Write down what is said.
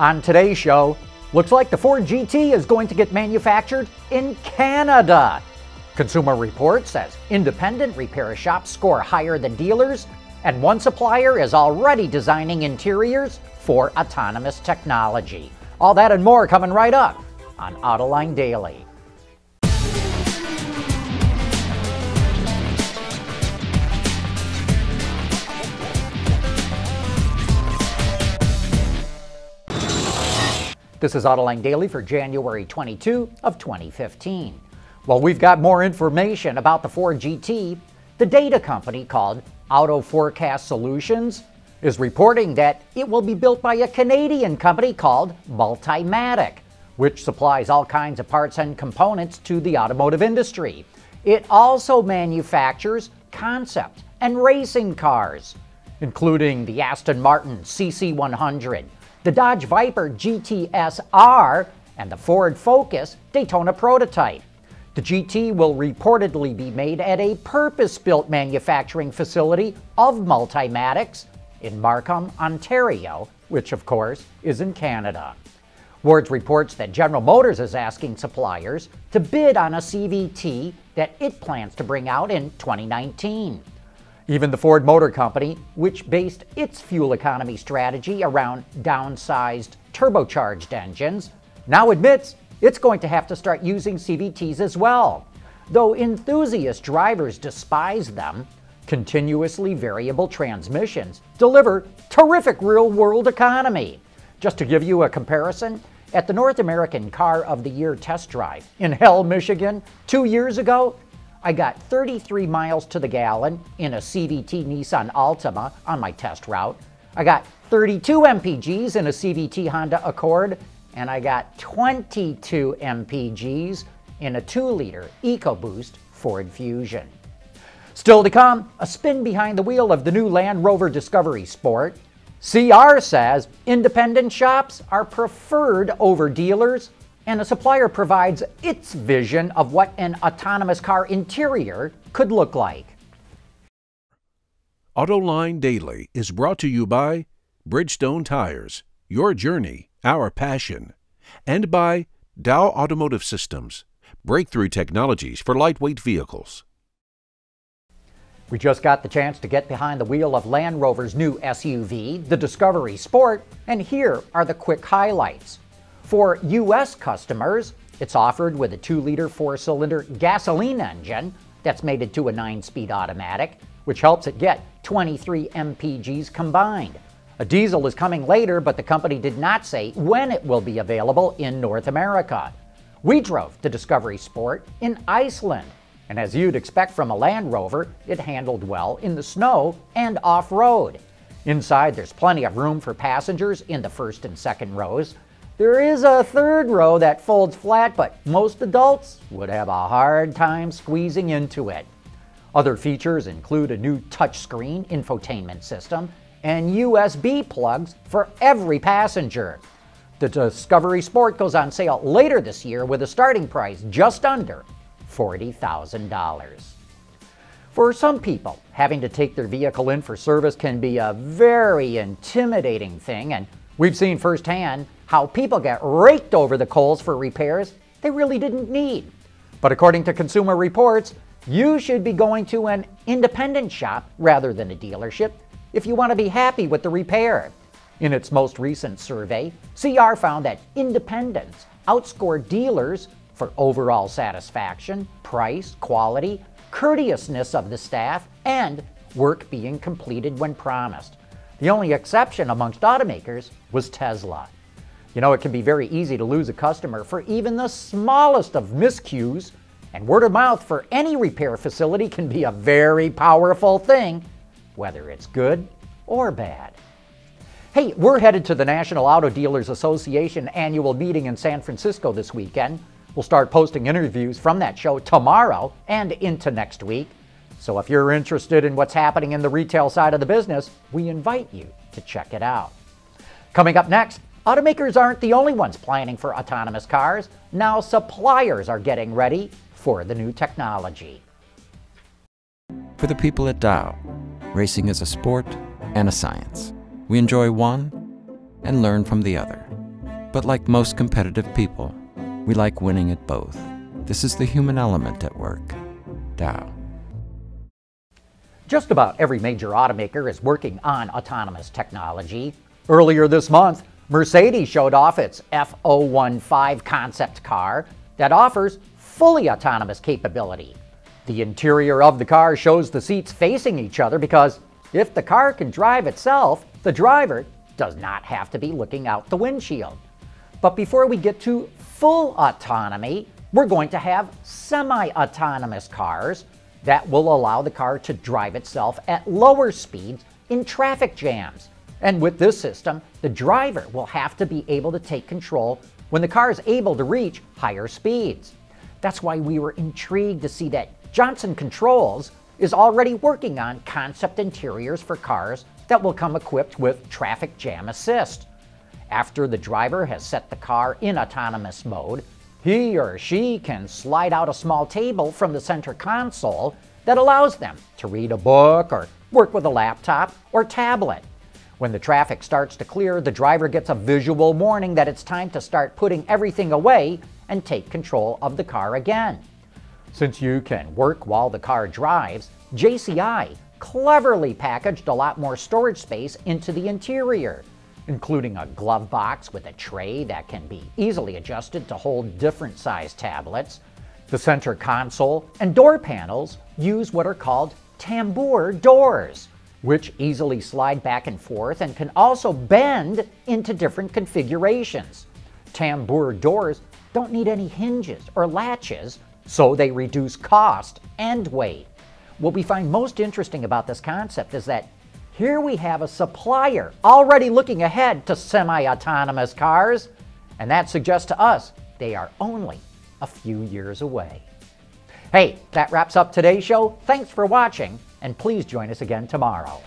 On today's show, looks like the Ford GT is going to get manufactured in Canada. Consumer Reports says independent repair shops score higher than dealers, and one supplier is already designing interiors for autonomous technology. All that and more coming right up on Autoline Daily. This is Autoline Daily for January 22 of 2015. Well, we've got more information about the Ford GT. The data company called Auto Forecast Solutions is reporting that it will be built by a Canadian company called Multimatic, which supplies all kinds of parts and components to the automotive industry. It also manufactures concept and racing cars, including the Aston Martin CC100, the Dodge Viper GTS-R, and the Ford Focus Daytona prototype. The GT will reportedly be made at a purpose-built manufacturing facility of Multimatic's in Markham, Ontario, which of course is in Canada. Wards reports that General Motors is asking suppliers to bid on a CVT that it plans to bring out in 2019. Even the Ford Motor Company, which based its fuel economy strategy around downsized turbocharged engines, now admits it's going to have to start using CVTs as well. Though enthusiast drivers despise them, continuously variable transmissions deliver terrific real-world economy. Just to give you a comparison, at the North American Car of the Year test drive in Hell, Michigan, 2 years ago, I got 33 miles to the gallon in a CVT Nissan Altima on my test route. I got 32 mpgs in a CVT Honda Accord, and I got 22 mpgs in a 2-liter EcoBoost Ford Fusion. Still to come, a spin behind the wheel of the new Land Rover Discovery Sport. CR says independent shops are preferred over dealers, and a supplier provides its vision of what an autonomous car interior could look like. Autoline Daily is brought to you by Bridgestone Tires, your journey, our passion, and by Dow Automotive Systems, breakthrough technologies for lightweight vehicles. We just got the chance to get behind the wheel of Land Rover's new SUV, the Discovery Sport, and here are the quick highlights. For U.S. customers, it's offered with a 2-liter 4-cylinder gasoline engine that's mated to a 9-speed automatic, which helps it get 23 mpgs combined. A diesel is coming later, but the company did not say when it will be available in North America. We drove the Discovery Sport in Iceland, and as you'd expect from a Land Rover, it handled well in the snow and off-road. Inside, there's plenty of room for passengers in the first and second rows. There is a third row that folds flat, but most adults would have a hard time squeezing into it. Other features include a new touchscreen infotainment system and USB plugs for every passenger. The Discovery Sport goes on sale later this year with a starting price just under $40,000. For some people, having to take their vehicle in for service can be a very intimidating thing, and we've seen firsthand how people get raked over the coals for repairs they really didn't need. But according to Consumer Reports, you should be going to an independent shop rather than a dealership if you want to be happy with the repair. In its most recent survey, CR found that independents outscored dealers for overall satisfaction, price, quality, courteousness of the staff, and work being completed when promised. The only exception amongst automakers was Tesla. You know, it can be very easy to lose a customer for even the smallest of miscues, and word of mouth for any repair facility can be a very powerful thing, whether it's good or bad. Hey, we're headed to the National Auto Dealers Association annual meeting in San Francisco this weekend. We'll start posting interviews from that show tomorrow and into next week. So if you're interested in what's happening in the retail side of the business, we invite you to check it out. Coming up next, automakers aren't the only ones planning for autonomous cars. Now suppliers are getting ready for the new technology. For the people at Dow, racing is a sport and a science. We enjoy one and learn from the other. But like most competitive people, we like winning at both. This is the human element at work. Dow. Just about every major automaker is working on autonomous technology. Earlier this month, Mercedes showed off its F015 concept car that offers fully autonomous capability. The interior of the car shows the seats facing each other because if the car can drive itself, the driver does not have to be looking out the windshield. But before we get to full autonomy, we're going to have semi-autonomous cars that will allow the car to drive itself at lower speeds in traffic jams. And with this system, the driver will have to be able to take control when the car is able to reach higher speeds. That's why we were intrigued to see that Johnson Controls is already working on concept interiors for cars that will come equipped with traffic jam assist. After the driver has set the car in autonomous mode, he or she can slide out a small table from the center console that allows them to read a book or work with a laptop or tablet. When the traffic starts to clear, the driver gets a visual warning that it's time to start putting everything away and take control of the car again. Since you can work while the car drives, JCI cleverly packaged a lot more storage space into the interior, including a glove box with a tray that can be easily adjusted to hold different size tablets. The center console and door panels use what are called tambour doors, which easily slide back and forth and can also bend into different configurations. Tambour doors don't need any hinges or latches, so they reduce cost and weight. What we find most interesting about this concept is that here we have a supplier already looking ahead to semi-autonomous cars, and that suggests to us they are only a few years away. Hey, that wraps up today's show. Thanks for watching, and please join us again tomorrow.